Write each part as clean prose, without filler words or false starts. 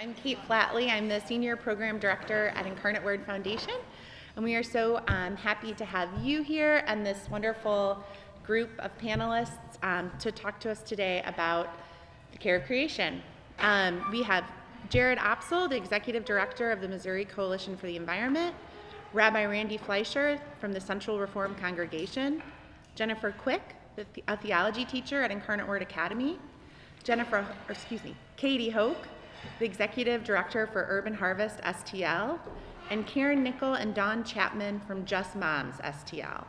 I'm Kate Flatley. I'm the Senior Program Director at Incarnate Word Foundation, and we are so happy to have you here and this wonderful group of panelists to talk to us today about the care of creation. We have Jared Opsal, the Executive Director of the Missouri Coalition for the Environment, Rabbi Randy Fleisher from the Central Reform Congregation, Jennifer Quick, a theology teacher at Incarnate Word Academy, Katie Houck, the Executive Director for Urban Harvest STL, and Karen Nickel and Dawn Chapman from Just Moms STL.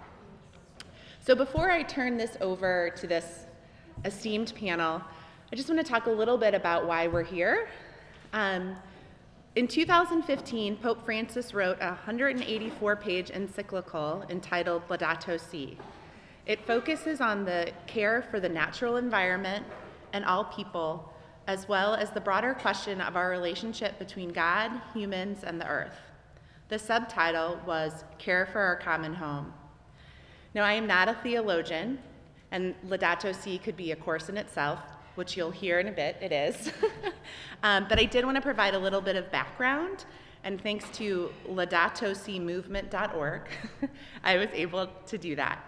So before I turn this over to this esteemed panel, I just want to talk a little bit about why we're here. In 2015, Pope Francis wrote a 184-page encyclical entitled Laudato Si. It focuses on the care for the natural environment and all people, as well as the broader question of our relationship between God, humans, and the earth. The subtitle was Care for Our Common Home. Now, I am not a theologian, and Laudato Si could be a course in itself, which you'll hear in a bit, it is. But I did want to provide a little bit of background, and thanks to laudatosimovement.org, I was able to do that.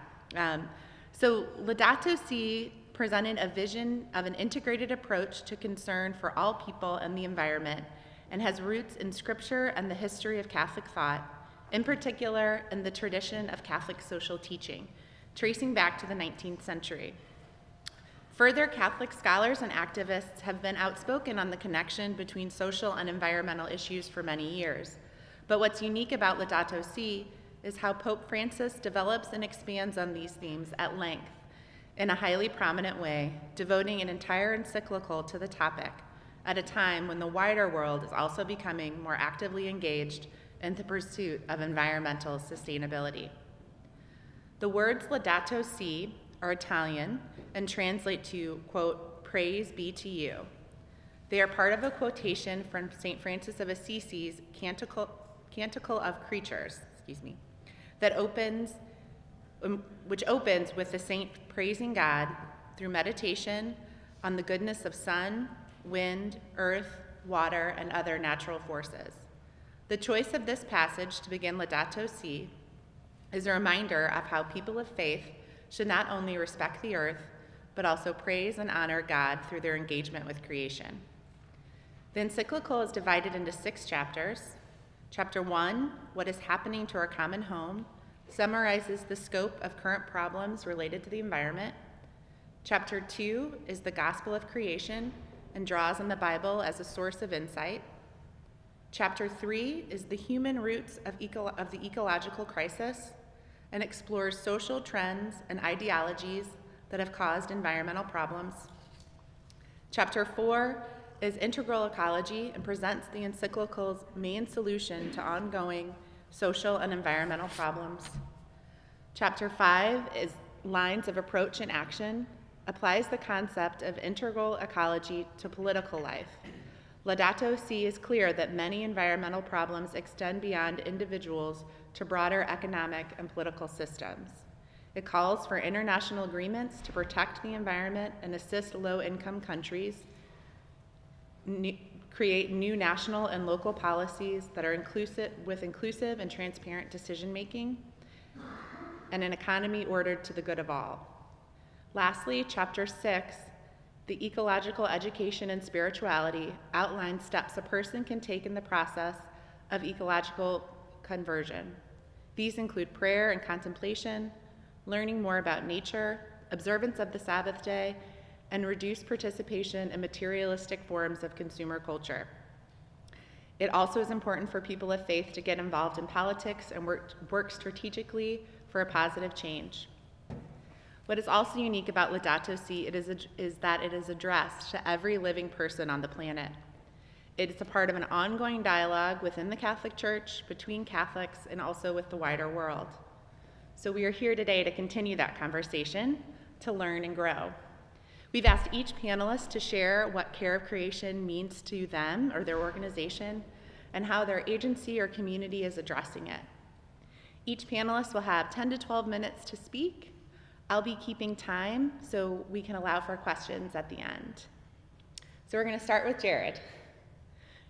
So Laudato Si presented a vision of an integrated approach to concern for all people and the environment, and has roots in scripture and the history of Catholic thought, in particular in the tradition of Catholic social teaching, tracing back to the 19th century. Further, Catholic scholars and activists have been outspoken on the connection between social and environmental issues for many years. But what's unique about Laudato Si is how Pope Francis develops and expands on these themes at length in a highly prominent way, devoting an entire encyclical to the topic at a time when the wider world is also becoming more actively engaged in the pursuit of environmental sustainability. The words Laudato Si are Italian and translate to, quote, praise be to you. They are part of a quotation from St. Francis of Assisi's Canticle of Creatures, which opens with the saint praising God through meditation on the goodness of sun, wind, earth, water, and other natural forces. The choice of this passage to begin Laudato Si is a reminder of how people of faith should not only respect the earth, but also praise and honor God through their engagement with creation. The encyclical is divided into 6 chapters. Chapter 1, What is Happening to Our Common Home, summarizes the scope of current problems related to the environment. Chapter 2 is the Gospel of Creation and draws on the Bible as a source of insight. Chapter 3 is the human roots of the ecological crisis and explores social trends and ideologies that have caused environmental problems. Chapter 4 is integral ecology and presents the encyclical's main solution to ongoing social and environmental problems. Chapter 5 is Lines of Approach and Action, applies the concept of integral ecology to political life. Laudato Si is clear that many environmental problems extend beyond individuals to broader economic and political systems. It calls for international agreements to protect the environment and assist low-income countries, create new national and local policies that are inclusive and transparent decision-making, and an economy ordered to the good of all. Lastly, Chapter 6, the ecological education and spirituality, outlines steps a person can take in the process of ecological conversion. These include prayer and contemplation, learning more about nature, observance of the Sabbath day, and reduced participation in materialistic forms of consumer culture. It also is important for people of faith to get involved in politics and work strategically for a positive change. What is also unique about Laudato Si is that it is addressed to every living person on the planet. It is a part of an ongoing dialogue within the Catholic Church, between Catholics, and also with the wider world. So we are here today to continue that conversation, to learn and grow. We've asked each panelist to share what care of creation means to them or their organization, and how their agency or community is addressing it. Each panelist will have 10 to 12 minutes to speak. I'll be keeping time so we can allow for questions at the end. So we're going to start with Jared.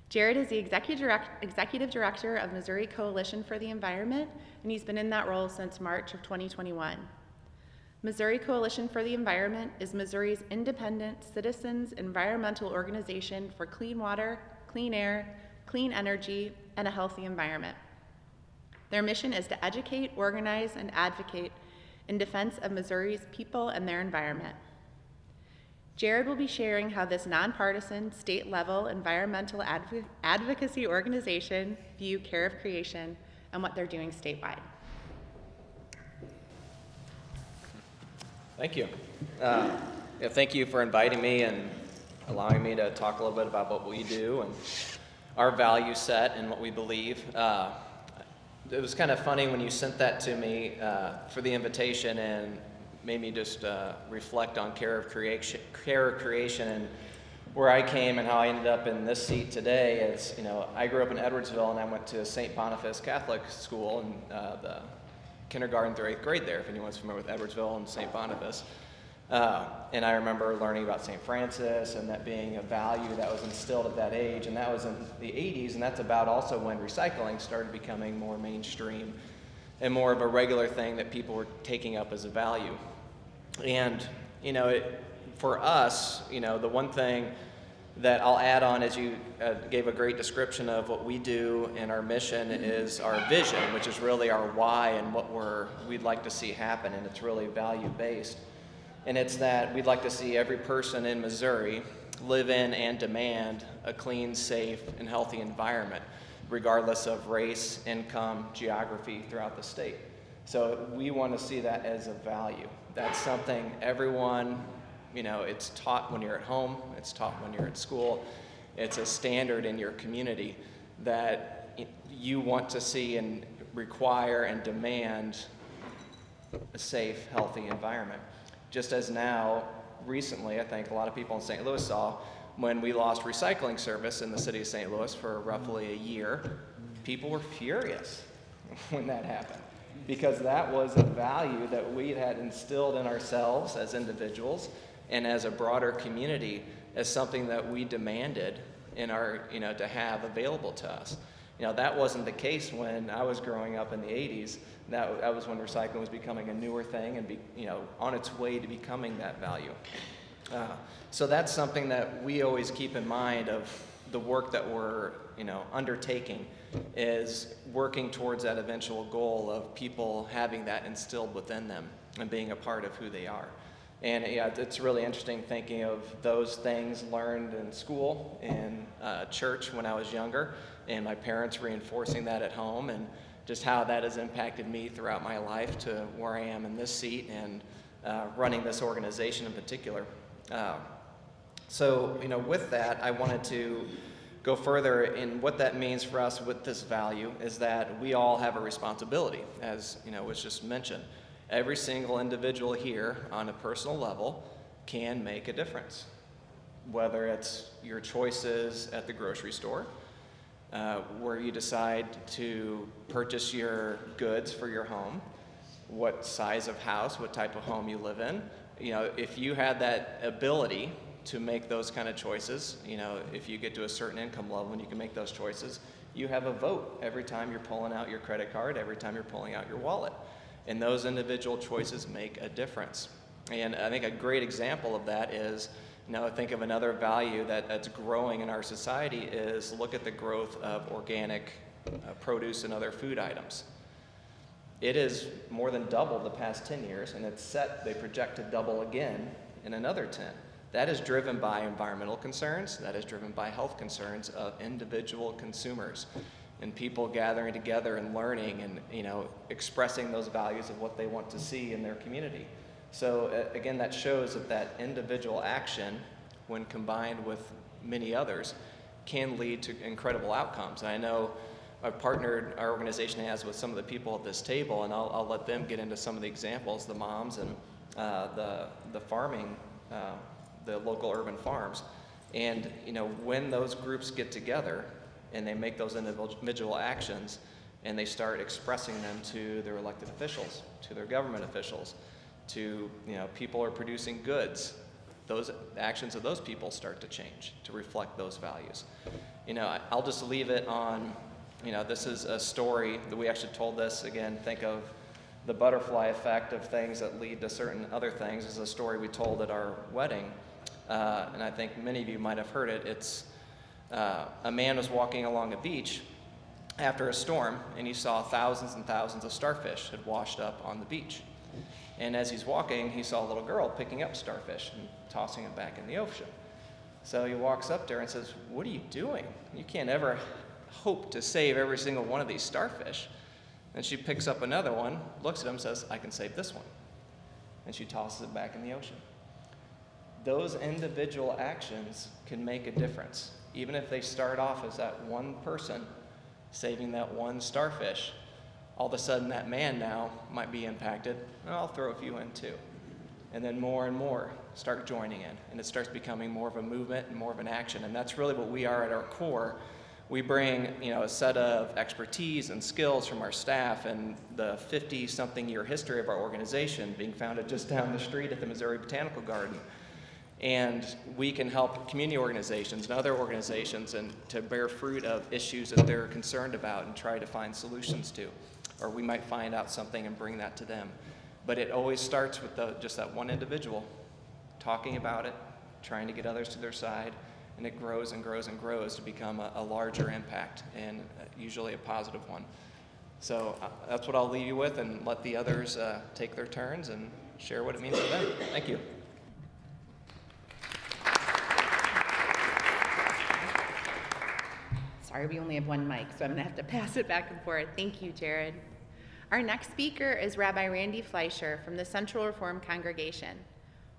Jared is the executive director of Missouri Coalition for the Environment, and he's been in that role since March of 2021. Missouri Coalition for the Environment is Missouri's independent citizens environmental organization for clean water, clean air, clean energy, and a healthy environment. Their mission is to educate, organize, and advocate in defense of Missouri's people and their environment. Jared will be sharing how this nonpartisan, state-level environmental advocacy organization view care of creation and what they're doing statewide. Thank you. Thank you for inviting me and allowing me to talk a little bit about what we do and our value set and what we believe. It was kind of funny when you sent that to me for the invitation and made me just reflect on care of creation and where I came and how I ended up in this seat today. As you know, I grew up in Edwardsville and I went to St. Boniface Catholic School and the kindergarten through 8th grade there, if anyone's familiar with Edwardsville and St. Boniface. And I remember learning about St. Francis and that being a value that was instilled at that age, and that was in the 80s, and that's about also when recycling started becoming more mainstream and more of a regular thing that people were taking up as a value. And, for us, the one thing that I'll add on is you gave a great description of what we do, and our mission is our vision, which is really our why and what we'd like to see happen, and it's really value-based. And it's that we'd like to see every person in Missouri live in and demand a clean, safe, and healthy environment, regardless of race, income, geography throughout the state. So we want to see that as a value. That's something everyone, it's taught when you're at home, it's taught when you're at school, it's a standard in your community that you want to see and require and demand a safe, healthy environment. Just as now, recently, I think a lot of people in St. Louis saw when we lost recycling service in the city of St. Louis for roughly a year, people were furious when that happened, because that was a value that we had instilled in ourselves as individuals and as a broader community as something that we demanded in our, to have available to us. That wasn't the case when I was growing up in the 80s. That was when recycling was becoming a newer thing and on its way to becoming that value. So that's something that we always keep in mind of the work that we're undertaking, is working towards that eventual goal of people having that instilled within them and being a part of who they are. And it's really interesting thinking of those things learned in school, in church when I was younger, and my parents reinforcing that at home, and just how that has impacted me throughout my life to where I am in this seat and running this organization in particular. So with that, I wanted to go further in what that means for us with this value is that we all have a responsibility, as was just mentioned. Every single individual here on a personal level can make a difference, whether it's your choices at the grocery store, where you decide to purchase your goods for your home, what size of house, what type of home you live in. If you had that ability to make those kind of choices, if you get to a certain income level and you can make those choices, you have a vote every time you're pulling out your credit card, every time you're pulling out your wallet. And those individual choices make a difference. And I think a great example of that is, think of another value that's growing in our society is look at the growth of organic produce and other food items. It is more than doubled the past 10 years, and they project to double again in another 10. That is driven by environmental concerns, that is driven by health concerns of individual consumers and people gathering together and learning and expressing those values of what they want to see in their community. So again, that shows that individual action, when combined with many others, can lead to incredible outcomes. And I know I've partnered, our organization has, with some of the people at this table, and I'll let them get into some of the examples, the moms and the farming, the local urban farms. And when those groups get together and they make those individual actions and they start expressing them to their elected officials, to their government officials, to people who are producing goods, those actions of those people start to change to reflect those values. I'll just leave it on, this is a story that we actually told this, again, think of the butterfly effect of things that lead to certain other things. This is a story we told at our wedding, and I think many of you might have heard it. It's a man was walking along a beach after a storm, and he saw thousands and thousands of starfish had washed up on the beach. And as he's walking, he saw a little girl picking up starfish and tossing them back in the ocean. So he walks up to her and says, "What are you doing? You can't ever hope to save every single one of these starfish." And she picks up another one, looks at him, says, "I can save this one." And she tosses it back in the ocean. Those individual actions can make a difference. Even if they start off as that one person saving that one starfish, all of a sudden that man now might be impacted, and I'll throw a few in too. And then more and more start joining in, and it starts becoming more of a movement and more of an action. And that's really what we are at our core. We bring, a set of expertise and skills from our staff and the 50-something year history of our organization, being founded just down the street at the Missouri Botanical Garden. And we can help community organizations and other organizations and to bear fruit of issues that they're concerned about and try to find solutions to. Or we might find out something and bring that to them. But it always starts with just that one individual talking about it, trying to get others to their side, and it grows and grows and grows to become a larger impact, and usually a positive one. So that's what I'll leave you with, and let the others take their turns and share what it means to them. Thank you. Sorry, we only have one mic, so I'm going to have to pass it back and forth. Thank you, Jared. Our next speaker is Rabbi Randy Fleisher from the Central Reform Congregation.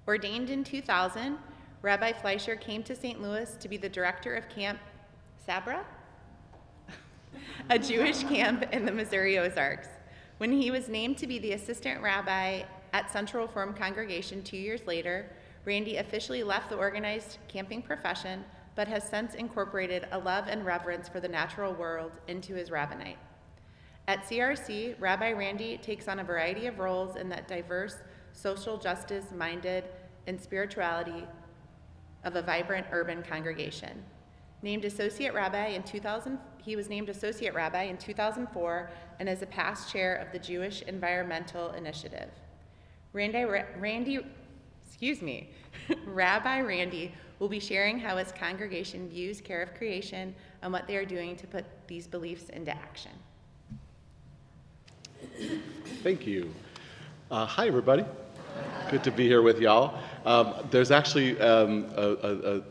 Ordained in 2000, Rabbi Fleisher came to St. Louis to be the director of Camp Sabra, a Jewish camp in the Missouri Ozarks. When he was named to be the assistant rabbi at Central Reform Congregation 2 years later, Randy officially left the organized camping profession, but has since incorporated a love and reverence for the natural world into his rabbinate. At CRC, Rabbi Randy takes on a variety of roles in that diverse, social justice-minded, and spirituality of a vibrant urban congregation. Named associate rabbi in 2000, he was named associate rabbi in 2004 and is a past chair of the Jewish Environmental Initiative. Rabbi Randy will be sharing how his congregation views care of creation and what they are doing to put these beliefs into action. Thank you. Hi, everybody. Good to be here with y'all. There's actually an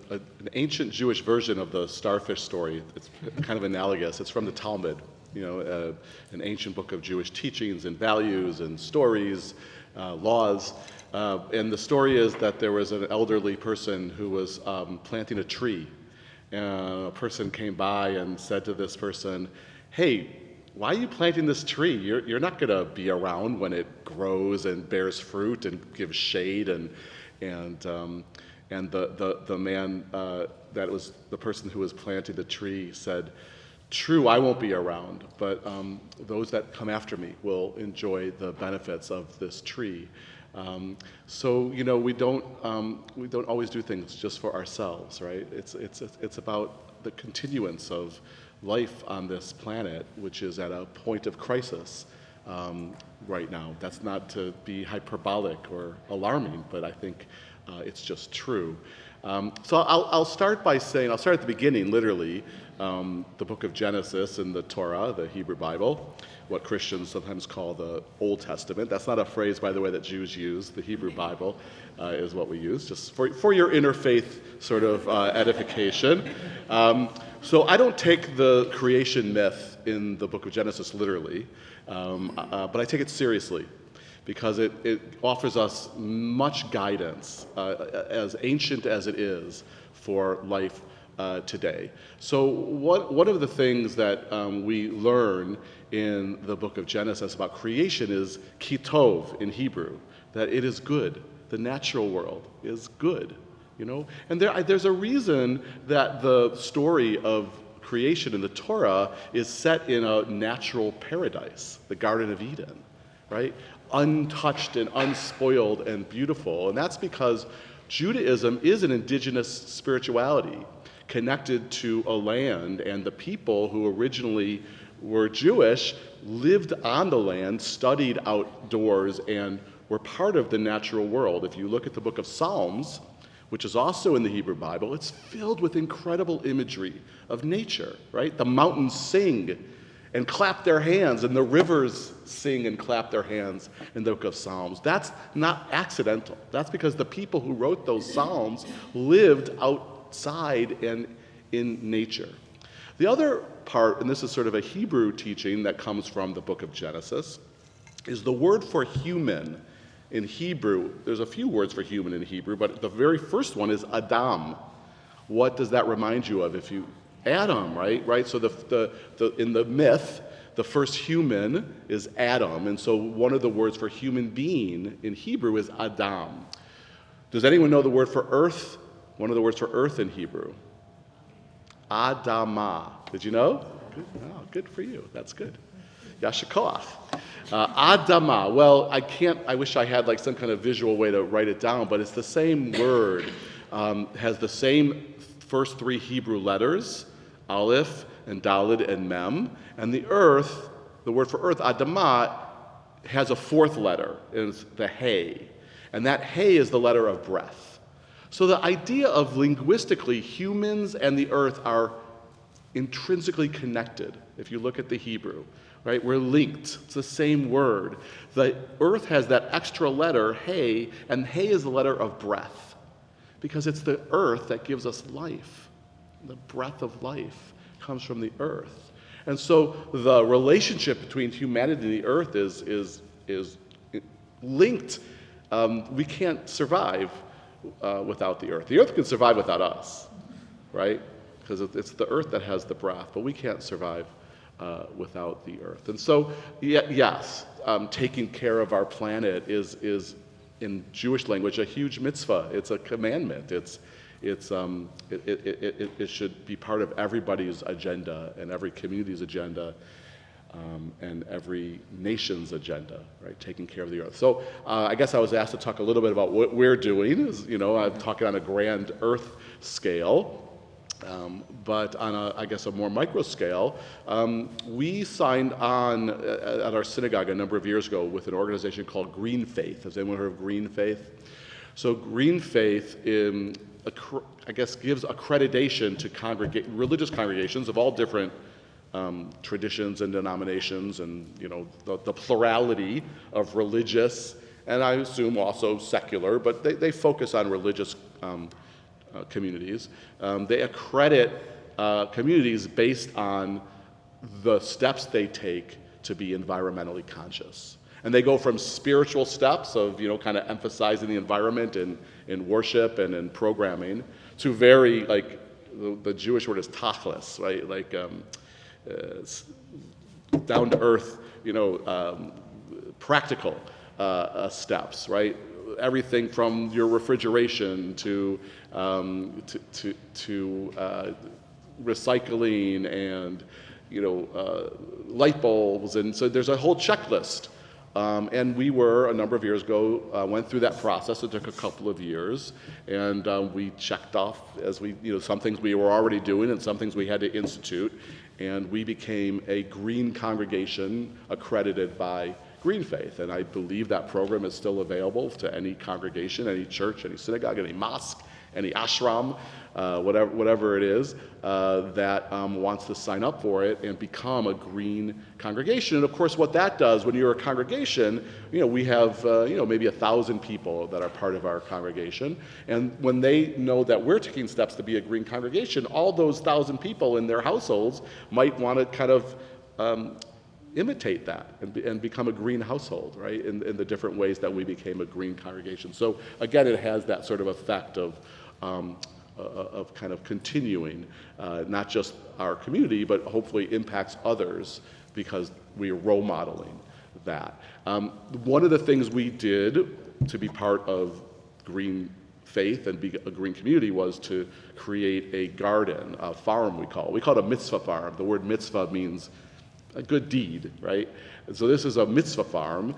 ancient Jewish version of the starfish story. It's kind of analogous. It's from the Talmud, an ancient book of Jewish teachings and values and stories, laws. And the story is that there was an elderly person who was planting a tree. And a person came by and said to this person, "Hey, why are you planting this tree? You're not going to be around when it grows and bears fruit and gives shade." And the man that was the person who was planting the tree said, "True, I won't be around, but those that come after me will enjoy the benefits of this tree." So we don't always do things just for ourselves, right? It's about the continuance of life on this planet, which is at a point of crisis right now. That's not to be hyperbolic or alarming, but I think it's just true. So I'll start by saying, I'll start at the beginning, literally, the book of Genesis in the Torah, the Hebrew Bible, what Christians sometimes call the Old Testament. That's not a phrase, by the way, that Jews use. The Hebrew Bible is what we use, just for your interfaith sort of edification. So I don't take the creation myth in the book of Genesis literally, but I take it seriously, because it offers us much guidance, as ancient as it is, for life today. So one of the things that we learn in the book of Genesis about creation is kitov in Hebrew, that it is good. The natural world is good, And there's a reason that the story of creation in the Torah is set in a natural paradise, the Garden of Eden, right? Untouched and unspoiled and beautiful. And that's because Judaism is an indigenous spirituality connected to a land, and the people who originally were Jewish lived on the land, studied outdoors, and were part of the natural world. If you look at the book of Psalms, which is also in the Hebrew Bible, it's filled with incredible imagery of nature, right? The mountains sing and clap their hands, and the rivers sing and clap their hands in the book of Psalms. That's not accidental. That's because the people who wrote those Psalms lived outside and in nature. The other part, and this is sort of a Hebrew teaching that comes from the book of Genesis, is the word for human in Hebrew. There's a few words for human in Hebrew, but the very first one is Adam. What does that remind you of? Adam, right? So in the myth, the first human is Adam, and so one of the words for human being in Hebrew is Adam. Does anyone know the word for earth? One of the words for earth in Hebrew. Adama. Did you know? Good. Oh, good for you. That's good. Yashikoach. Adama. Well, I wish I had like some kind of visual way to write it down, but it's the same word. Has the same first three Hebrew letters, Aleph and Daled and Mem. And the earth, the word for earth, Adama, has a fourth letter, and it's the Hey. And that Hey is the letter of breath. So the idea of linguistically, humans and the earth are intrinsically connected. If you look at the Hebrew, right, we're linked. It's the same word. The earth has that extra letter, Hey, and Hey is the letter of breath, because it's the earth that gives us life. The breath of life comes from the earth. And so the relationship between humanity and the earth is linked. We can't survive without the earth. The earth can survive without us, right? Because it's the earth that has the breath, but we can't survive without the earth. And so, yes, taking care of our planet is in Jewish language a huge mitzvah. It's a commandment. It should be part of everybody's agenda and every community's agenda. And every nation's agenda, right? Taking care of the earth. So I guess I was asked to talk a little bit about what we're doing. I'm talking on a grand earth scale, but on a more micro scale, we signed on at our synagogue a number of years ago with an organization called Green Faith. Has anyone heard of Green Faith? So Green Faith, gives accreditation to religious congregations of all different traditions and denominations, and the plurality of religious, and I assume also secular, but they focus on religious communities. They accredit communities based on the steps they take to be environmentally conscious. And they go from spiritual steps of kind of emphasizing the environment in worship and in programming to very, like, the Jewish word is tachlis, right? Like down to earth, practical steps, right? Everything from your refrigeration to recycling and light bulbs, and so there's a whole checklist. And we were, a number of years ago, went through that process. It took a couple of years, and we checked off as some things we were already doing and some things we had to institute, and we became a green congregation accredited by Green Faith. And I believe that program is still available to any congregation, any church, any synagogue, any mosque, any ashram, whatever it is that wants to sign up for it and become a green congregation. And of course, what that does when you're a congregation, we have maybe 1,000 people that are part of our congregation, and when they know that we're taking steps to be a green congregation, all those 1,000 people in their households might want to kind of imitate that and become a green household, right? In the different ways that we became a green congregation. So again, it has that sort of effect of kind of continuing, not just our community, but hopefully impacts others because we are role modeling that. One of the things we did to be part of Green Faith and be a green community was to create a garden, a farm we call it. We call it a mitzvah farm. The word mitzvah means a good deed, right? And so this is a mitzvah farm.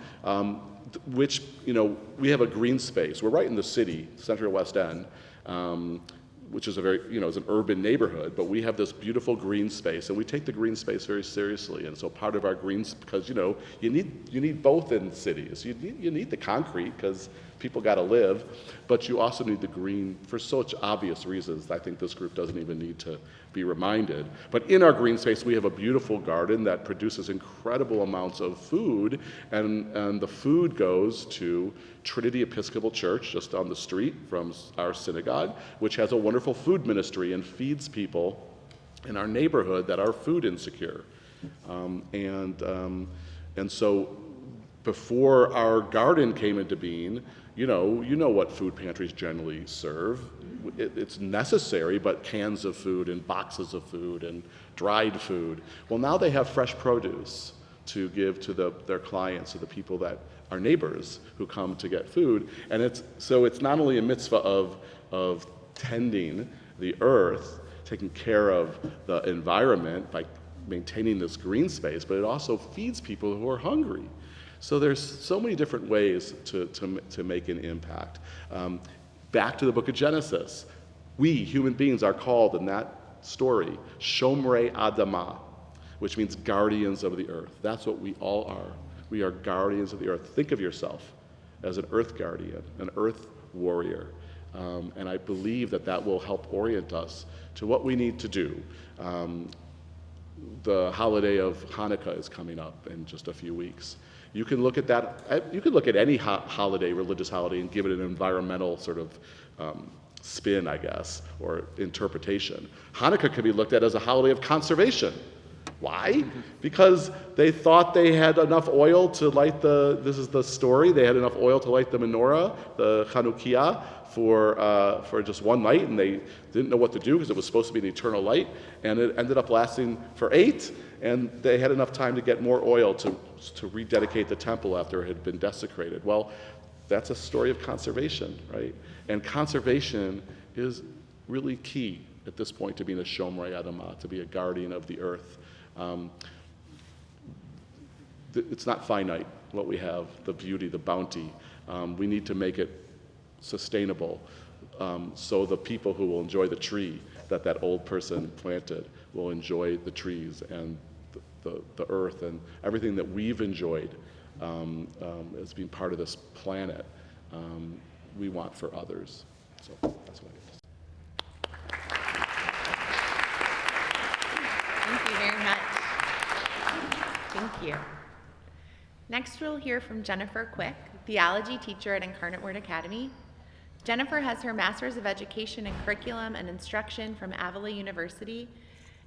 which, we have a green space. We're right in the city, Central West End, which is a very, is an urban neighborhood, but we have this beautiful green space, and we take the green space very seriously. And so part of our greens, because, you need both in cities. You need the concrete, because people got to live, but you also need the green for such obvious reasons. I think this group doesn't even need to be reminded. But in our green space, we have a beautiful garden that produces incredible amounts of food, and the food goes to Trinity Episcopal Church, just down the street from our synagogue, which has a wonderful food ministry and feeds people in our neighborhood that are food insecure. And so before our garden came into being, you know what food pantries generally serve. It's necessary, but cans of food and boxes of food and dried food. Well, now they have fresh produce to give to their clients, to the people that are neighbors who come to get food. And it's not only a mitzvah of tending the earth, taking care of the environment by maintaining this green space, but it also feeds people who are hungry. So there's so many different ways to make an impact. Back to the book of Genesis. We, human beings, are called in that story, Shomrei Adamah, which means guardians of the earth. That's what we all are. We are guardians of the earth. Think of yourself as an earth guardian, an earth warrior. And I believe that will help orient us to what we need to do. The holiday of Hanukkah is coming up in just a few weeks. You can look at that, you can look at any holiday, religious holiday, and give it an environmental sort of spin, I guess, or interpretation. Hanukkah can be looked at as a holiday of conservation. Why? Because they thought they had enough oil to light this is the story, they had enough oil to light the menorah, the Chanukiah, for just one night, and they didn't know what to do because it was supposed to be an eternal light, and it ended up lasting for 8, and they had enough time to get more oil to rededicate the temple after it had been desecrated. Well, that's a story of conservation, right? And conservation is really key at this point to being a Shomrei Adamah, to be a guardian of the earth. It's not finite, what we have, the beauty, the bounty. We need to make it sustainable, so the people who will enjoy the tree that old person planted will enjoy the trees and the earth and everything that we've enjoyed as being part of this planet. We want for others. So that's what it is. Thank you very much. Thank you. Next, we'll hear from Jennifer Quick, theology teacher at Incarnate Word Academy. Jennifer has her Master's of Education in Curriculum and Instruction from Avila University,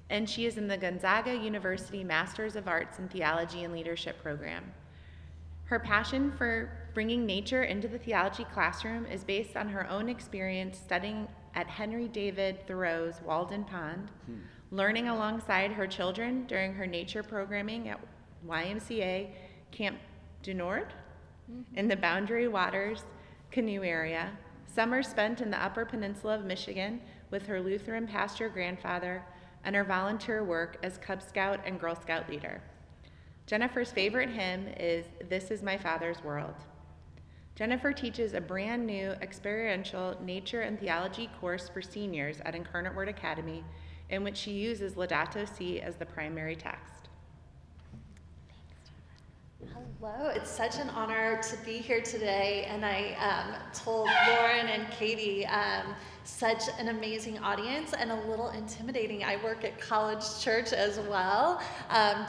and she is in the Gonzaga University Masters of Arts in Theology and Leadership program. Her passion for bringing nature into the theology classroom is based on her own experience studying at Henry David Thoreau's Walden Pond, learning alongside her children during her nature programming at YMCA Camp du Nord in the Boundary Waters canoe area, summers spent in the Upper Peninsula of Michigan with her Lutheran pastor grandfather, and her volunteer work as Cub Scout and Girl Scout leader. Jennifer's favorite hymn is "This Is My Father's World." Jennifer teaches a brand new experiential nature and theology course for seniors at Incarnate Word Academy, in which she uses Laudato Si as the primary text. Hello, it's such an honor to be here today, and I told Lauren and Katie, such an amazing audience and a little intimidating. I work at College Church as well,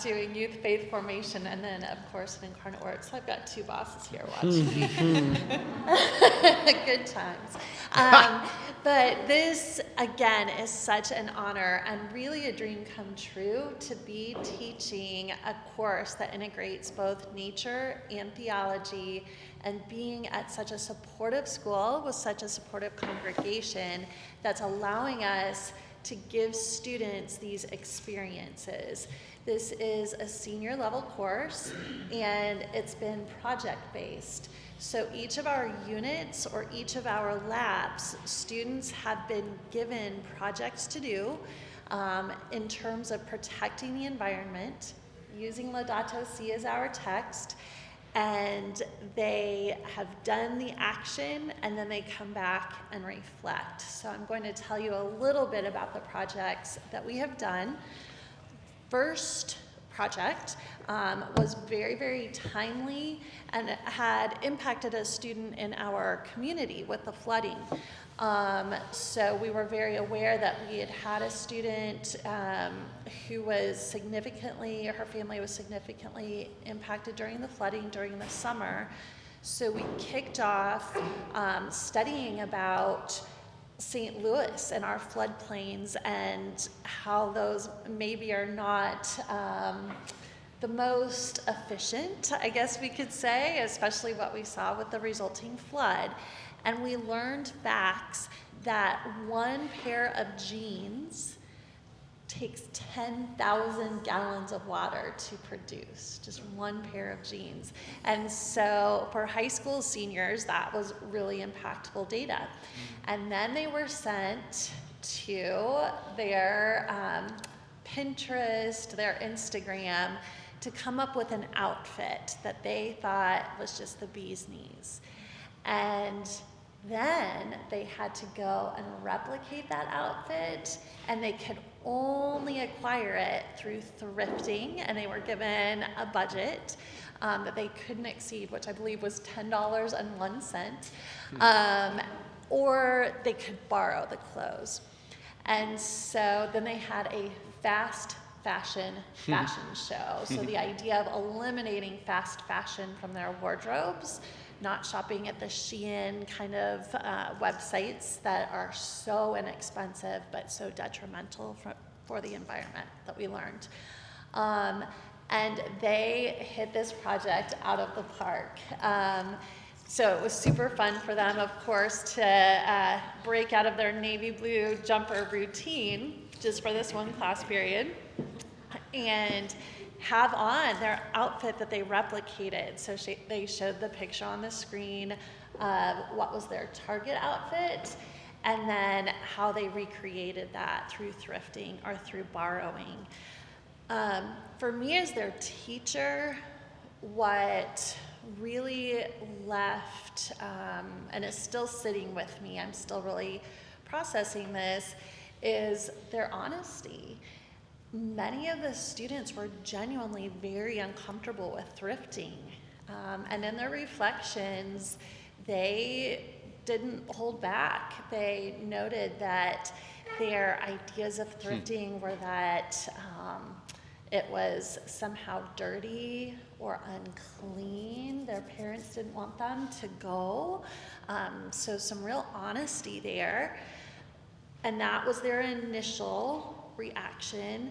doing youth faith formation, and then of course at Incarnate Word, so I've got 2 bosses here watching me. Good times. But this, again, is such an honor and really a dream come true to be teaching a course that integrates both nature and theology, and being at such a supportive school with such a supportive congregation that's allowing us to give students these experiences. This is a senior level course, and it's been project-based. So each of our units or each of our labs, students have been given projects to do in terms of protecting the environment, using Laudato Si as our text, and they have done the action, and then they come back and reflect. So I'm going to tell you a little bit about the projects that we have done. First project was very, very timely and had impacted a student in our community with the flooding. So we were very aware that we had had a student who was significantly, her family was significantly impacted during the flooding during the summer. So we kicked off studying about St. Louis and our floodplains and how those maybe are not the most efficient, I guess we could say, especially what we saw with the resulting flood. And we learned facts that one pair of jeans takes 10,000 gallons of water to produce, just one pair of jeans. And so for high school seniors, that was really impactful data. And then they were sent to their Pinterest, their Instagram, to come up with an outfit that they thought was just the bee's knees. And then they had to go and replicate that outfit, and they could only acquire it through thrifting, and they were given a budget that they couldn't exceed, which I believe was $10.01, or they could borrow the clothes. And so then they had a fast fashion show. So the idea of eliminating fast fashion from their wardrobes, not shopping at the Shein kind of websites that are so inexpensive but so detrimental for the environment, that we learned. And they hit this project out of the park. So it was super fun for them, of course, to break out of their navy blue jumper routine just for this one class period and have on their outfit that they replicated. So they showed the picture on the screen of what was their target outfit, and then how they recreated that through thrifting or through borrowing. For me as their teacher, what really left, and is still sitting with me, I'm still really processing this, is their honesty. Many of the students were genuinely very uncomfortable with thrifting. And in their reflections, they didn't hold back. They noted that their ideas of thrifting were that it was somehow dirty or unclean. Their parents didn't want them to go. So some real honesty there. And that was their initial reaction.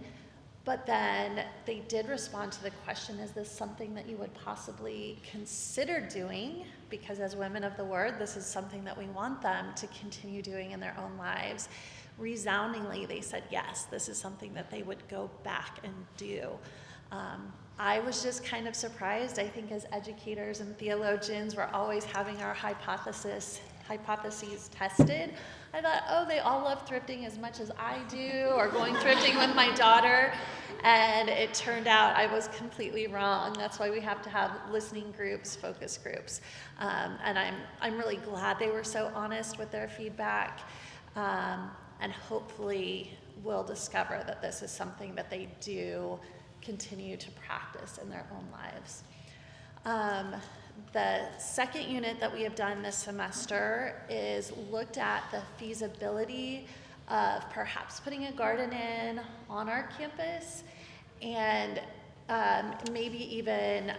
But then they did respond to the question, is this something that you would possibly consider doing? Because as women of the Word, this is something that we want them to continue doing in their own lives. Resoundingly, they said yes, this is something that they would go back and do. I was just kind of surprised. I think as educators and theologians, we're always having our hypotheses tested. I thought, oh, they all love thrifting as much as I do, or going thrifting with my daughter. And it turned out I was completely wrong. That's why we have to have listening groups, focus groups. And I'm really glad they were so honest with their feedback. And hopefully we'll discover that this is something that they do continue to practice in their own lives. The second unit that we have done this semester is looked at the feasibility of perhaps putting a garden in on our campus, and maybe even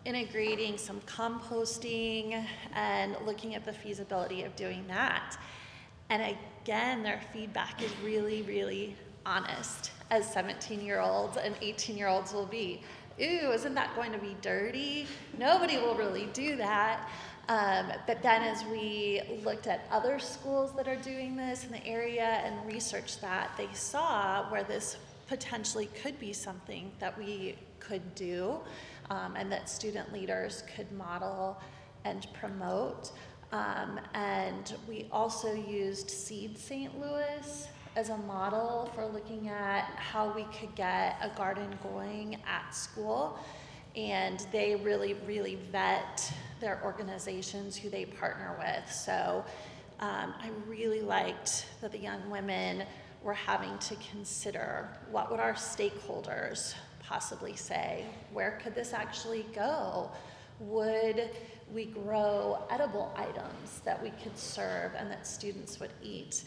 integrating some composting and looking at the feasibility of doing that. And again, their feedback is really, really honest, as 17-year-olds and 18-year-olds will be. Ooh, isn't that going to be dirty? Nobody will really do that. But then as we looked at other schools that are doing this in the area and researched that, they saw where this potentially could be something that we could do, and that student leaders could model and promote. And we also used Seed St. Louis as a model for looking at how we could get a garden going at school. and they really, really vet their organizations who they partner with. So I really liked that the young women were having to consider, what would our stakeholders possibly say? Where could this actually go? Would we grow edible items that we could serve and that students would eat?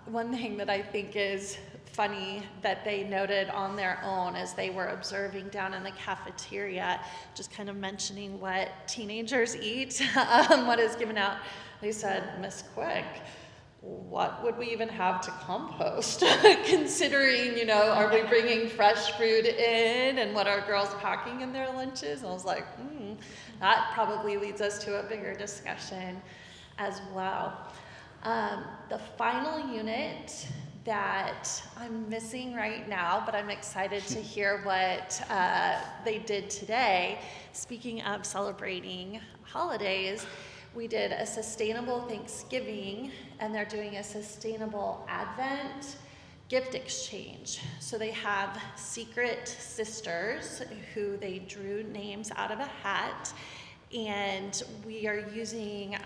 One thing that I think is funny that they noted on their own as they were observing down in the cafeteria, just kind of mentioning what teenagers eat, what is given out. They said, "Miss Quick, what would we even have to compost?" Considering, are we bringing fresh food in, and what are girls packing in their lunches? And I was like, that probably leads us to a bigger discussion as well. The final unit that I'm missing right now, but I'm excited to hear what they did today. Speaking of celebrating holidays, we did a sustainable Thanksgiving, and they're doing a sustainable Advent gift exchange. So they have secret sisters who they drew names out of a hat, and we are using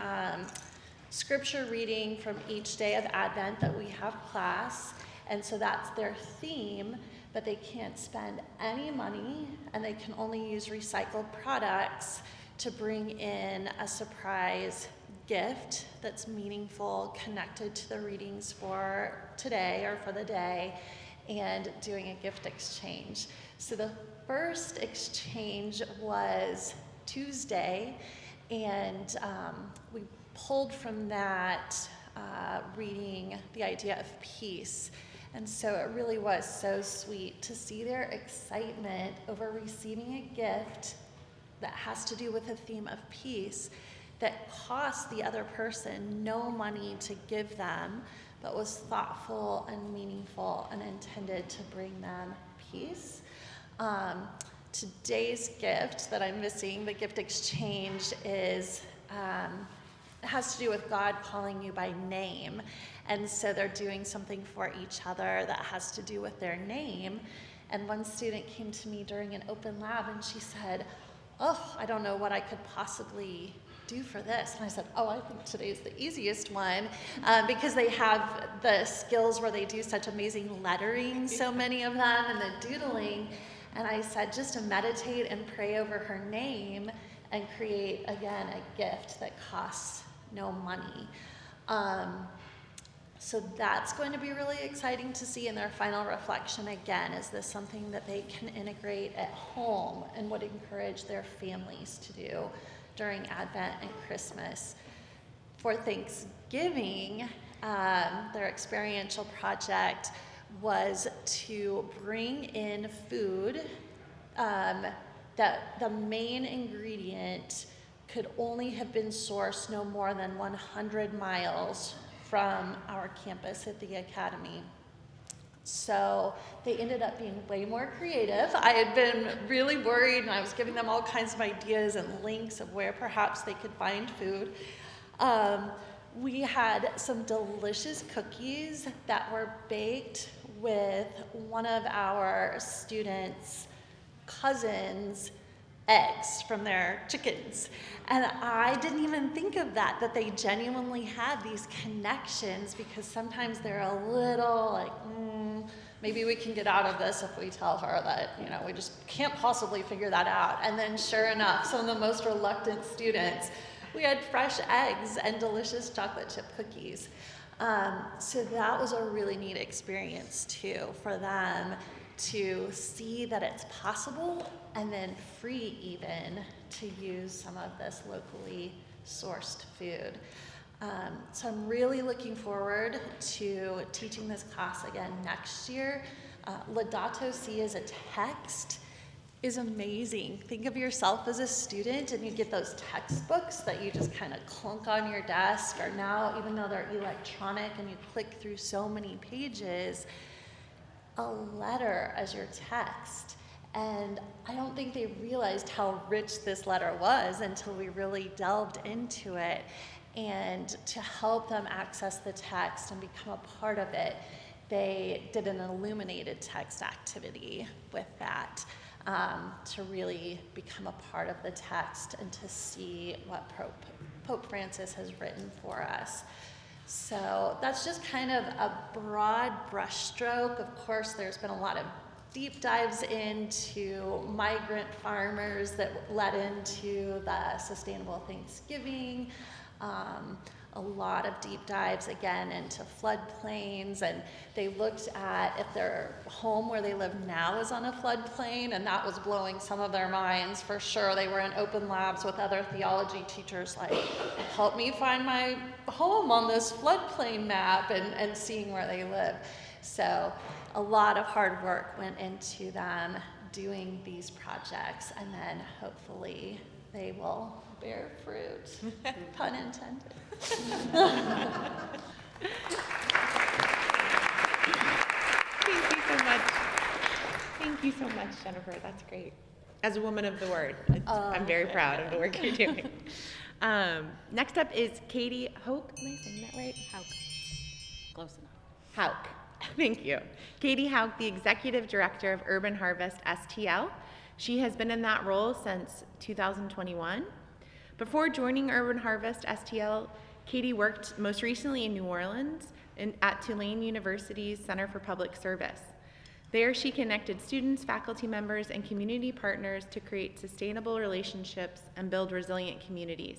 scripture reading from each day of Advent that we have class, and so that's their theme, but they can't spend any money, and they can only use recycled products to bring in a surprise gift that's meaningful, connected to the readings for today or for the day, and doing a gift exchange. So the first exchange was Tuesday, and we pulled from that reading the idea of peace. And so it really was so sweet to see their excitement over receiving a gift that has to do with a theme of peace that cost the other person no money to give them, but was thoughtful and meaningful and intended to bring them peace. Today's gift that I'm missing, the gift exchange, is has to do with God calling you by name. And so they're doing something for each other that has to do with their name. And one student came to me during an open lab, and she said, "Oh, I don't know what I could possibly do for this." And I said, "Oh, I think today's the easiest one," because they have the skills where they do such amazing lettering, so many of them, and the doodling. And I said, just to meditate and pray over her name and create, again, a gift that costs no money. So that's going to be really exciting to see in their final reflection again. Is this something that they can integrate at home and would encourage their families to do during Advent and Christmas? For Thanksgiving, their experiential project was to bring in food that the main ingredient could only have been sourced no more than 100 miles from our campus at the academy. So they ended up being way more creative. I had been really worried, and I was giving them all kinds of ideas and links of where perhaps they could find food. We had some delicious cookies that were baked with one of our students' cousins' eggs from their chickens. And I didn't even think of that they genuinely had these connections, because sometimes they're a little like, maybe we can get out of this if we tell her that, we just can't possibly figure that out. And then sure enough, some of the most reluctant students, we had fresh eggs and delicious chocolate chip cookies. So that was a really neat experience too, for them to see that it's possible, and then free even, to use some of this locally sourced food. So I'm really looking forward to teaching this class again next year. Laudato Si as a text is amazing. Think of yourself as a student, and you get those textbooks that you just kind of clunk on your desk, or now, even though they're electronic and you click through so many pages, a letter as your text. And I don't think they realized how rich this letter was until we really delved into it. And to help them access the text and become a part of it, they did an illuminated text activity with that. to really become a part of the text and to see what Pope Francis has written for us. So that's just kind of a broad brushstroke. Of course, there's been a lot of deep dives into migrant farmers that led into the Sustainable Thanksgiving. A lot of deep dives again into floodplains, and they looked at if their home where they live now is on a floodplain, and that was blowing some of their minds for sure. They were in open labs with other theology teachers like, help me find my home on this floodplain map, and seeing where they live. So a lot of hard work went into them doing these projects, and then hopefully they will bear fruit, pun intended. Thank you so much. Thank you so much, Jennifer. That's great. As a woman of the word, I'm very proud of the work you're doing. Next up is Katie Houck. Am I saying that right? Houck. Close enough. Houck. Thank you. Katie Houck, the Executive Director of Urban Harvest STL. She has been in that role since 2021. Before joining Urban Harvest STL, Katie worked most recently in New Orleans at Tulane University's Center for Public Service. There, she connected students, faculty members, and community partners to create sustainable relationships and build resilient communities.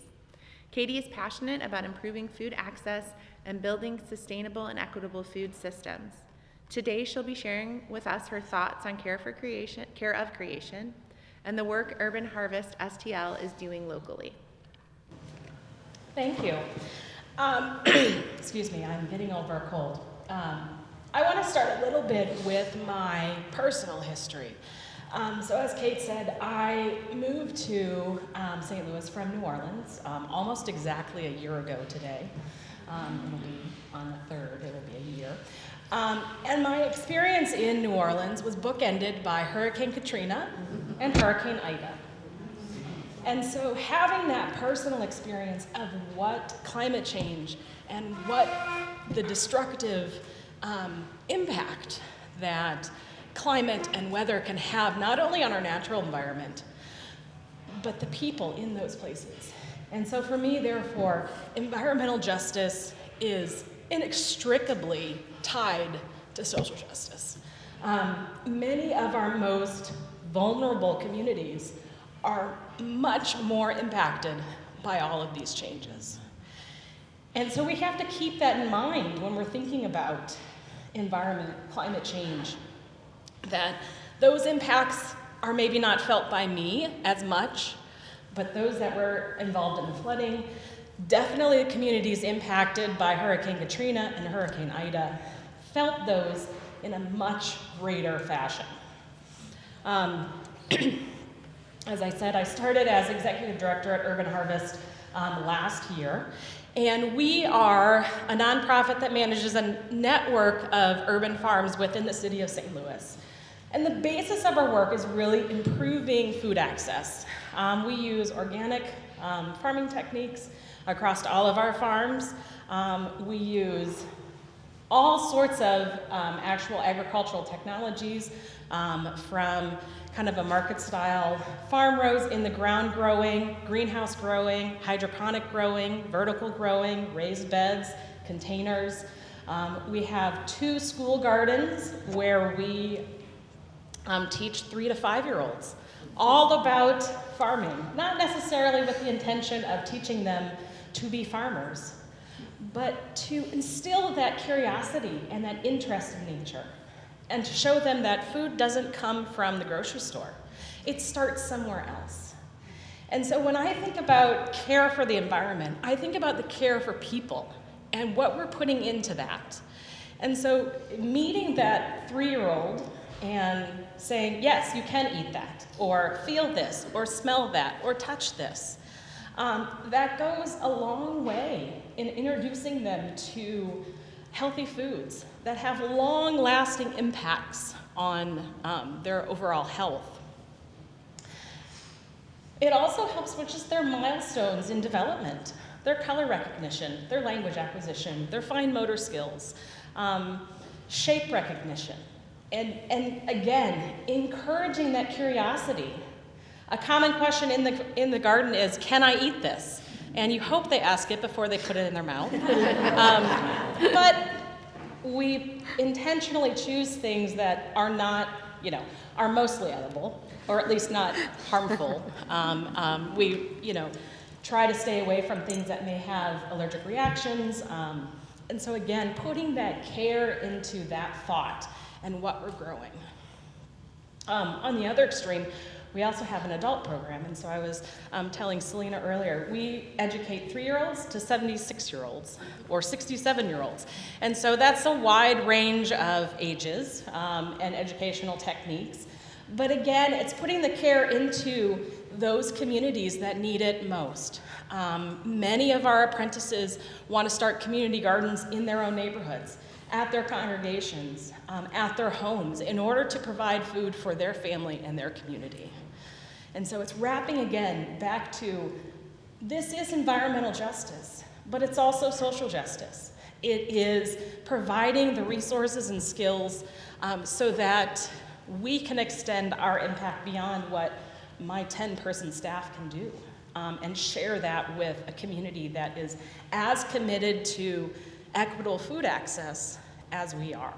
Katie is passionate about improving food access and building sustainable and equitable food systems. Today, she'll be sharing with us her thoughts on care of creation, and the work Urban Harvest STL is doing locally. Thank you. Excuse me, I'm getting over a cold. I want to start a little bit with my personal history. So as Kate said, I moved to St. Louis from New Orleans almost exactly a year ago today. It'll be on the 3rd, it'll be a year. And my experience in New Orleans was bookended by Hurricane Katrina and Hurricane Ida. And so having that personal experience of what climate change and what the destructive impact that climate and weather can have not only on our natural environment, but the people in those places. And so for me, therefore, environmental justice is inextricably tied to social justice. Many of our most vulnerable communities are much more impacted by all of these changes. And so we have to keep that in mind when we're thinking about environment, climate change, that those impacts are maybe not felt by me as much, but those that were involved in the flooding, definitely the communities impacted by Hurricane Katrina and Hurricane Ida felt those in a much greater fashion. As I said, I started as executive director at Urban Harvest last year, and we are a nonprofit that manages a network of urban farms within the city of St. Louis. And the basis of our work is really improving food access. We use organic farming techniques across all of our farms. We use all sorts of actual agricultural technologies, from kind of a market style farm rows in the ground growing, greenhouse growing, hydroponic growing, vertical growing, raised beds, containers. We have 2 school gardens where we teach 3 to 5-year-olds all about farming, not necessarily with the intention of teaching them to be farmers, but to instill that curiosity and that interest in nature, and to show them that food doesn't come from the grocery store. It starts somewhere else. And so when I think about care for the environment, I think about the care for people and what we're putting into that. And so meeting that 3-year-old and saying, yes, you can eat that, or feel this, or smell that, or touch this, that goes a long way in introducing them to healthy foods that have long-lasting impacts on their overall health. It also helps with just their milestones in development, their color recognition, their language acquisition, their fine motor skills, shape recognition. And again, encouraging that curiosity. A common question in the garden is, can I eat this? And you hope they ask it before they put it in their mouth. But we intentionally choose things that are not, are mostly edible, or at least not harmful. We, try to stay away from things that may have allergic reactions. And so again, putting that care into that thought and what we're growing. On the other extreme, we also have an adult program, and so I was telling Selena earlier, we educate 3-year-olds to 76-year-olds or 67-year-olds. And so that's a wide range of ages and educational techniques. But again, it's putting the care into those communities that need it most. Many of our apprentices want to start community gardens in their own neighborhoods, at their congregations, at their homes, in order to provide food for their family and their community. And so it's wrapping again back to, this is environmental justice, but it's also social justice. It is providing the resources and skills so that we can extend our impact beyond what my 10-person staff can do, and share that with a community that is as committed to equitable food access as we are.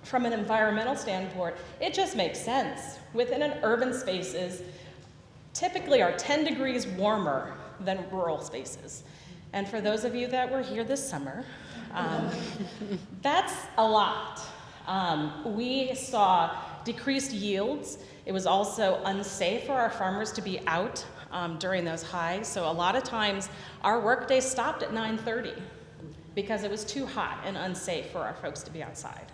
From an environmental standpoint, it just makes sense. Within an urban spaces, typically are 10 degrees warmer than rural spaces. And for those of you that were here this summer, that's a lot. We saw decreased yields. It was also unsafe for our farmers to be out during those highs. So a lot of times our workday stopped at 9:30 because it was too hot and unsafe for our folks to be outside.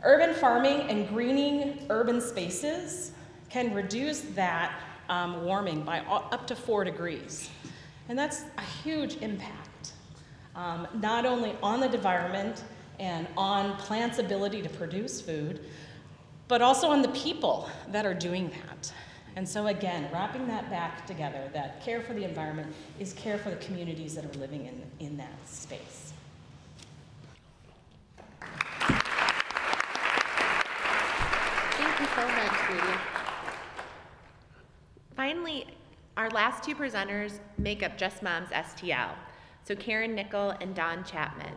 Urban farming and greening urban spaces can reduce that warming by up to 4 degrees. And that's a huge impact, not only on the environment and on plants' ability to produce food, but also on the people that are doing that. And so again, wrapping that back together, that care for the environment is care for the communities that are living in that space. Thank you so much, Judy. Finally, our last two presenters make up Just Moms STL, so Karen Nickel and Don Chapman.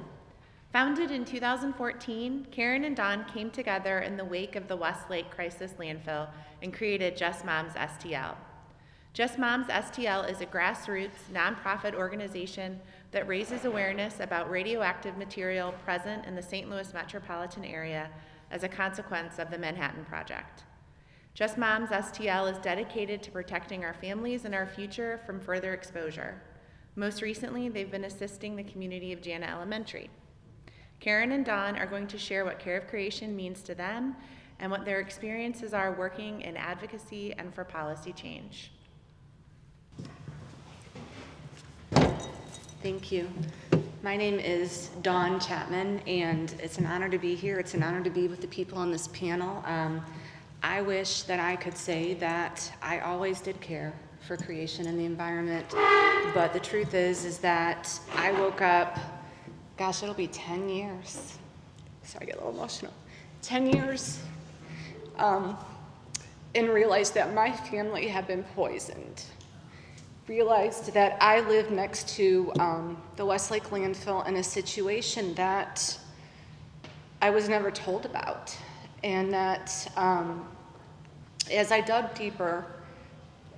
Founded in 2014, Karen and Don came together in the wake of the Westlake Crisis landfill and created Just Moms STL. Just Moms STL is a grassroots, nonprofit organization that raises awareness about radioactive material present in the St. Louis metropolitan area as a consequence of the Manhattan Project. Just Moms STL is dedicated to protecting our families and our future from further exposure. Most recently, they've been assisting the community of Jana Elementary. Karen and Don are going to share what Care of Creation means to them and what their experiences are working in advocacy and for policy change. Thank you. My name is Dawn Chapman, and it's an honor to be here. It's an honor to be with the people on this panel. I wish that I could say that I always did care for creation and the environment, but the truth is that I woke up, gosh, it'll be 10 years. Sorry, I get a little emotional. 10 years, and realized that my family had been poisoned. Realized that I lived next to the Westlake landfill in a situation that I was never told about. And that as I dug deeper,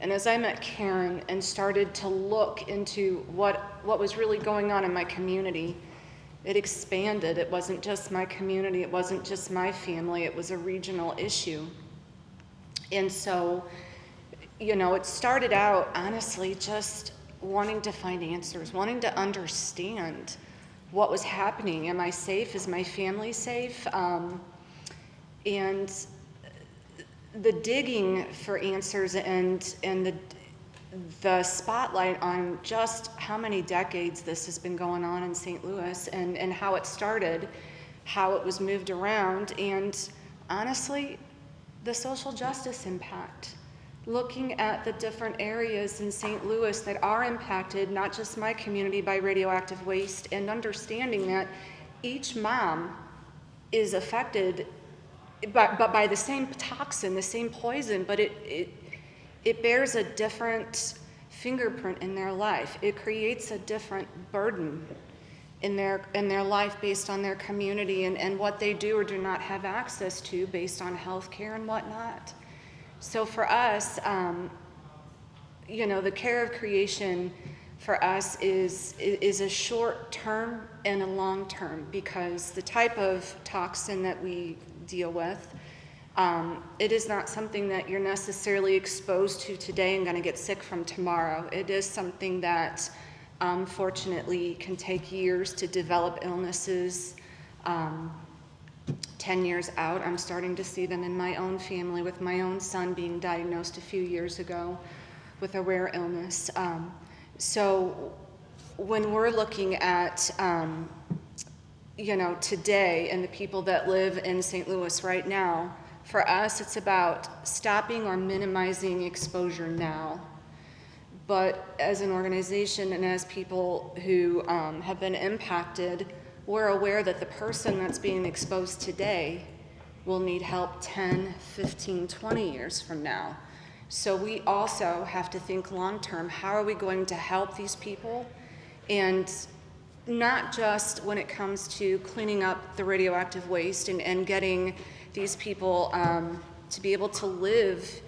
and as I met Karen and started to look into what was really going on in my community, it expanded. It wasn't just my community, it wasn't just my family, it was a regional issue. And so, it started out, honestly, just wanting to find answers, wanting to understand what was happening. Am I safe? Is my family safe? And the digging for answers and the spotlight on just how many decades this has been going on in St. Louis and how it started, how it was moved around, and honestly, the social justice impact. Looking at the different areas in St. Louis that are impacted, not just my community, by radioactive waste, and understanding that each mom is affected by the same toxin, the same poison, but it bears a different fingerprint in their life. It creates a different burden in their life based on their community and what they do or do not have access to based on health care and whatnot. So for us, the care of creation for us is a short term and a long term, because the type of toxin that we deal with, it is not something that you're necessarily exposed to today and going to get sick from tomorrow. It is something that unfortunately can take years to develop illnesses. 10 years out, I'm starting to see them in my own family, with my own son being diagnosed a few years ago with a rare illness. So when we're looking at today and the people that live in St. Louis right now, for us it's about stopping or minimizing exposure now. But as an organization and as people who have been impacted, we're aware that the person that's being exposed today will need help 10, 15, 20 years from now. So we also have to think long term, how are we going to help these people? And not just when it comes to cleaning up the radioactive waste and getting these people to be able to live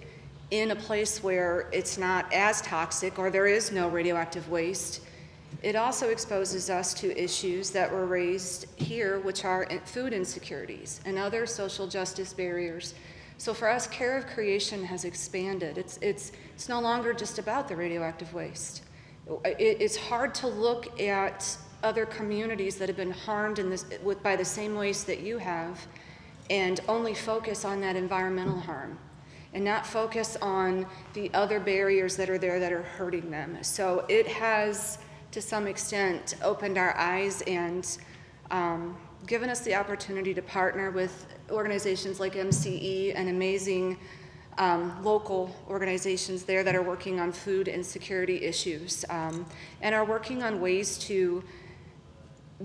in a place where it's not as toxic or there is no radioactive waste. It also exposes us to issues that were raised here, which are food insecurities and other social justice barriers. So for us, care of creation has expanded. It's no longer just about the radioactive waste. It's hard to look at other communities that have been harmed by the same waste that you have and only focus on that environmental harm and not focus on the other barriers that are there that are hurting them. So it has, to some extent, opened our eyes and given us the opportunity to partner with organizations like MCE and amazing local organizations there that are working on food insecurity issues and are working on ways to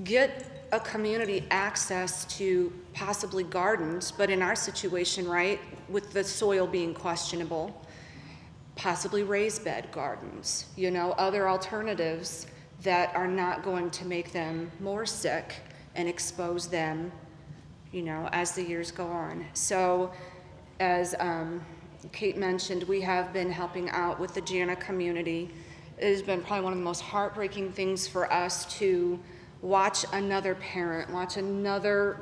get a community access to possibly gardens, but in our situation, right, with the soil being questionable, possibly raised bed gardens, other alternatives that are not going to make them more sick and expose them, as the years go on. So as Kate mentioned, we have been helping out with the Jana community. It has been probably one of the most heartbreaking things for us to watch another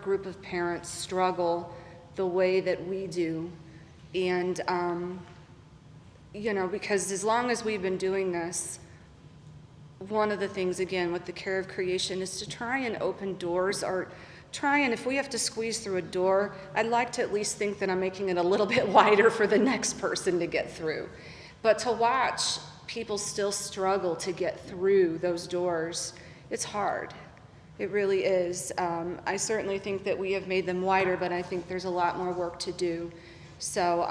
group of parents struggle the way that we do. And, because as long as we've been doing this, one of the things, again, with the care of creation is to try and open doors or try and, if we have to squeeze through a door, I'd like to at least think that I'm making it a little bit wider for the next person to get through. But to watch people still struggle to get through those doors, it's hard. It really is. I certainly think that we have made them wider, but I think there's a lot more work to do. So,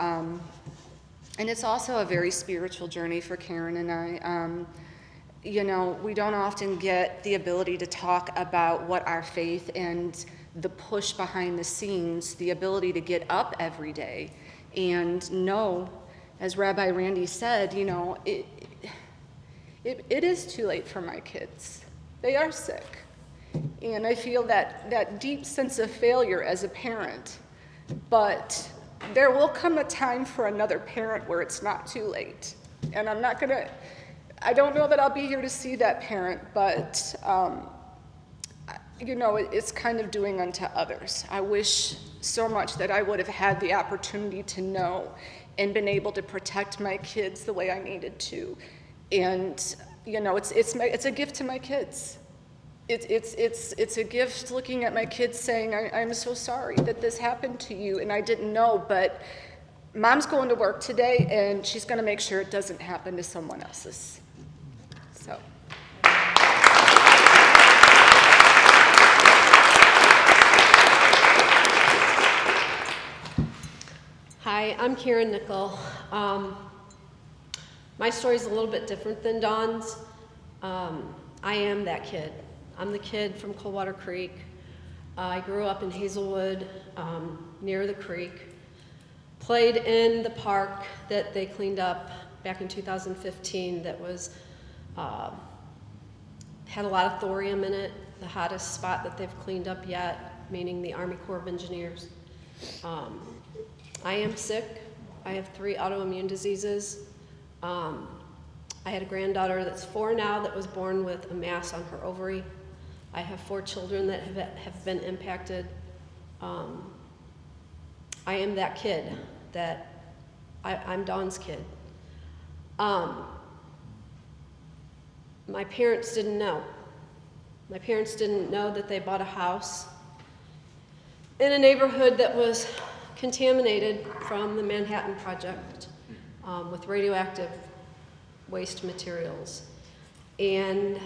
and it's also a very spiritual journey for Karen and I. We don't often get the ability to talk about what our faith and the push behind the scenes, the ability to get up every day and know, as Rabbi Randy said, it is too late for my kids. They are sick. And I feel that deep sense of failure as a parent, but there will come a time for another parent where it's not too late. And I don't know that I'll be here to see that parent, but, it's kind of doing unto others. I wish so much that I would have had the opportunity to know and been able to protect my kids the way I needed to. And, it's a gift to my kids. It's a gift looking at my kids saying, I'm so sorry that this happened to you, and I didn't know, but Mom's going to work today, and she's going to make sure it doesn't happen to someone else's. So. Hi, I'm Karen Nickel. My story's a little bit different than Dawn's. I am that kid. I'm the kid from Coldwater Creek. I grew up in Hazelwood, near the creek. Played in the park that they cleaned up back in 2015 that was, had a lot of thorium in it, the hottest spot that they've cleaned up yet, meaning the Army Corps of Engineers. I am sick. I have 3 autoimmune diseases. I had a granddaughter that's 4 now that was born with a mass on her ovary. I have 4 children that have been impacted. I am that kid that I'm Dawn's kid. My parents didn't know. My parents didn't know that they bought a house in a neighborhood that was contaminated from the Manhattan Project with radioactive waste materials. And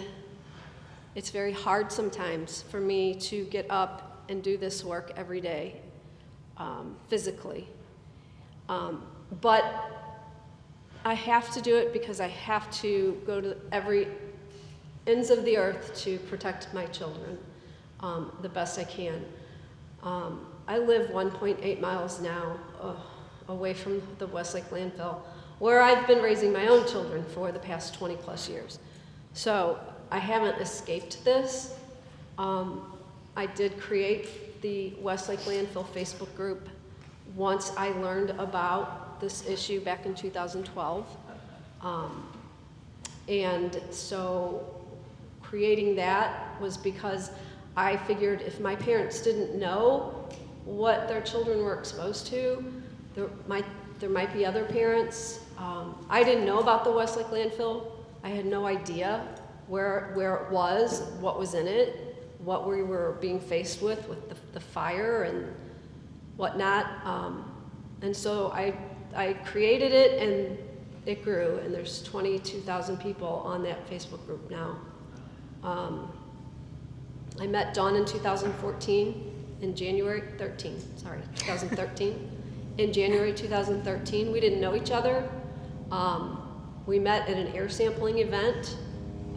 it's very hard sometimes for me to get up and do this work every day, physically. But I have to do it because I have to go to every ends of the earth to protect my children the best I can. I live 1.8 miles now away from the Westlake landfill, where I've been raising my own children for the past 20 plus years. So I haven't escaped this. I did create the Westlake landfill Facebook group once I learned about this issue back in 2012. And so creating that was because I figured if my parents didn't know what their children were exposed to, there might be other parents. I didn't know about the Westlake landfill. I had no idea where it was, what was in it, what we were being faced with the fire and whatnot. And so I created it, and it grew, and there's 22,000 people on that Facebook group now. I met Dawn in 2013. In January 2013. In January 2013, we didn't know each other. We met at an air sampling event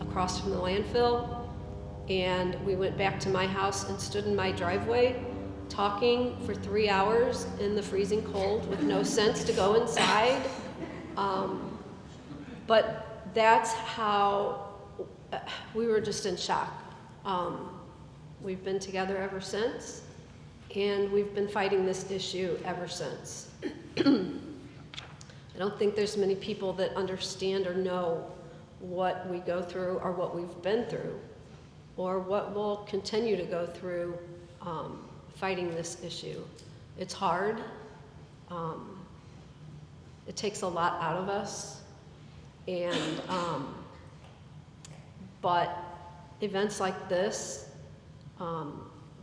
across from the landfill, and we went back to my house and stood in my driveway talking for 3 hours in the freezing cold with no sense to go inside. But that's how we were just in shock. We've been together ever since, and we've been fighting this issue ever since. I don't think there's many people that understand or know what we go through or what we've been through or what we'll continue to go through fighting this issue. It's hard. It takes a lot out of us. And but events like this,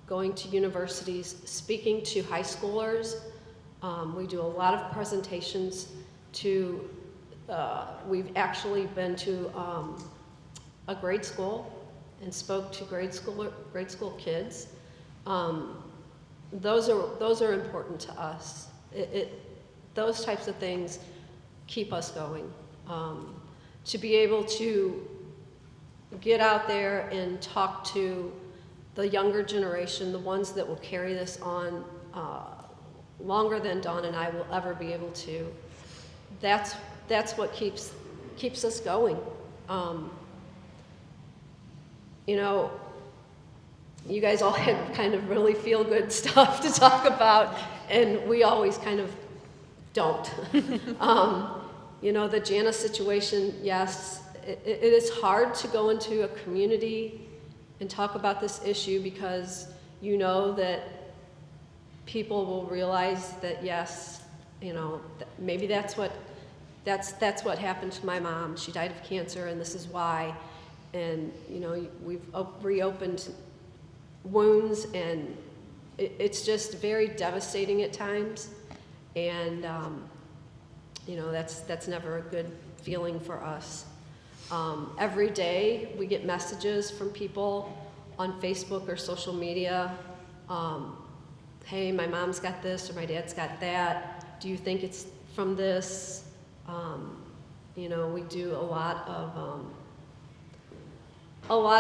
going to universities, speaking to high schoolers, we do a lot of presentations to, we've actually been to a grade school and spoke to grade school kids. Those are important to us. Those types of things keep us going. To be able to get out there and talk to the younger generation, the ones that will carry this on longer than Dawn and I will ever be able to. That's what keeps us going. You know, you guys all had kind of really feel-good stuff to talk about, and we always kind of don't. You know, the Jana situation, yes, it is hard to go into a community and talk about this issue because you know that people will realize that, yes, you know, maybe that's what happened to my mom. She died of cancer, and this is why. And you know, we've reopened wounds, and it's just very devastating at times. And you know, that's never a good feeling for us. Every day we get messages from people on Facebook or social media. Hey, my mom's got this or my dad's got that. Do you think it's from this? You know, we do a lot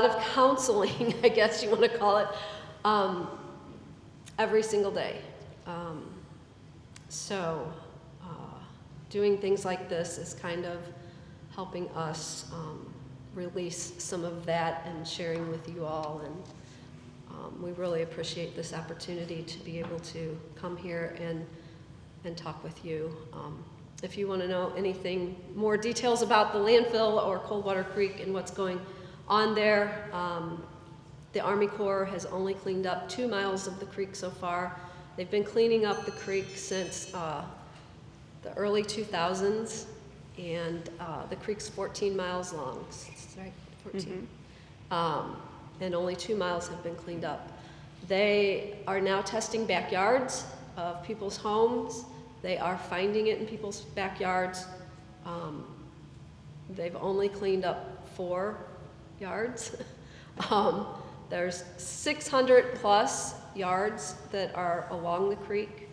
of counseling, I guess you want to call it. every single day. So doing things like this is kind of helping us release some of that and sharing with you all. And we really appreciate this opportunity to be able to come here and talk with you. If you want to know anything, more details about the landfill or Coldwater Creek and what's going on there, the Army Corps has only cleaned up 2 miles of the creek so far. They've been cleaning up the creek since the early 2000s, and the creek's 14 miles long, right? 14. And only 2 miles have been cleaned up. They are now testing backyards of people's homes. They are finding it in people's backyards. They've only cleaned up 4 yards. There's 600 plus yards that are along the creek.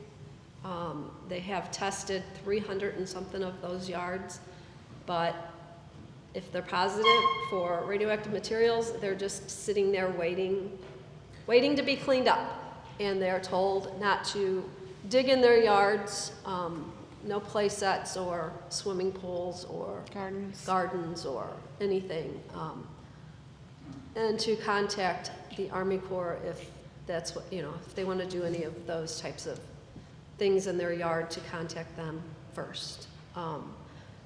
They have tested 300 and something of those yards, but if they're positive for radioactive materials, they're just sitting there waiting to be cleaned up. And they're told not to dig in their yards, no play sets or swimming pools or gardens or anything. And to contact the Army Corps if that's what, if they want to do any of those types of things in their yard, to contact them first.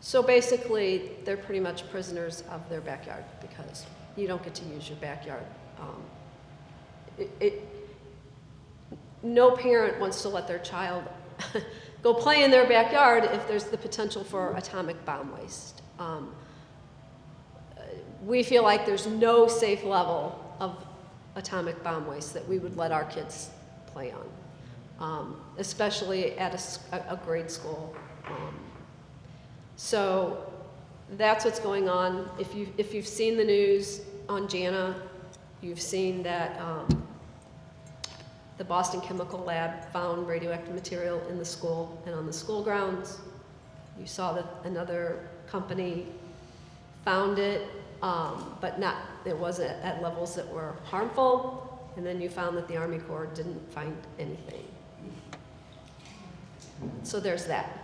So basically, they're pretty much prisoners of their backyard because you don't get to use your backyard. No parent wants to let their child go play in their backyard if there's the potential for atomic bomb waste. We feel like there's no safe level of atomic bomb waste that we would let our kids play on, especially at a grade school. So that's what's going on. If you've seen the news on Jana, you've seen that the Boston Chemical Lab found radioactive material in the school and on the school grounds. You saw that another company found it, but it wasn't at levels that were harmful. And then you found that the Army Corps didn't find anything. So there's that.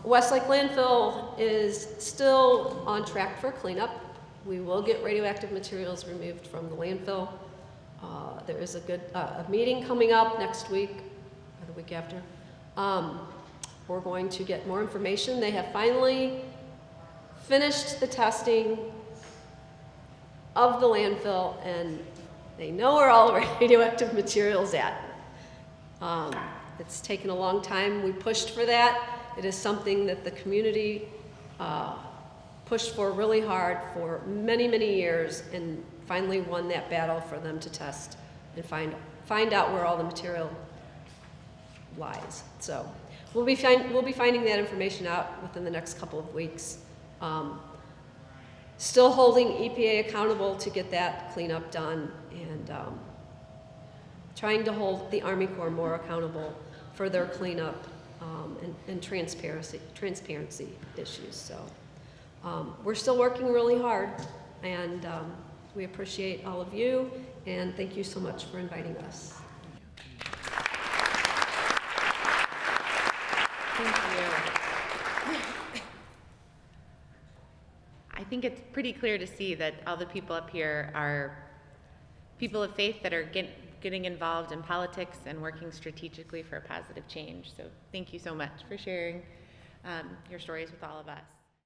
Westlake Landfill is still on track for cleanup. We will get radioactive materials removed from the landfill. There is a meeting coming up next week or the week after. We're going to get more information. They have finally finished the testing of the landfill, and they know where all the radioactive material's at. It's taken a long time. We pushed for that. It is something that the community pushed for really hard for many, many years, and finally won that battle for them to test and find out where all the material lies. So we'll be finding that information out within the next couple of weeks. Still holding EPA accountable to get that cleanup done, and trying to hold the Army Corps more accountable for their cleanup and transparency issues. So we're still working really hard, and we appreciate all of you, and thank you so much for inviting us. Thank you. I think it's pretty clear to see that all the people up here are people of faith that are getting involved in politics and working strategically for a positive change. So thank you so much for sharing your stories with all of us.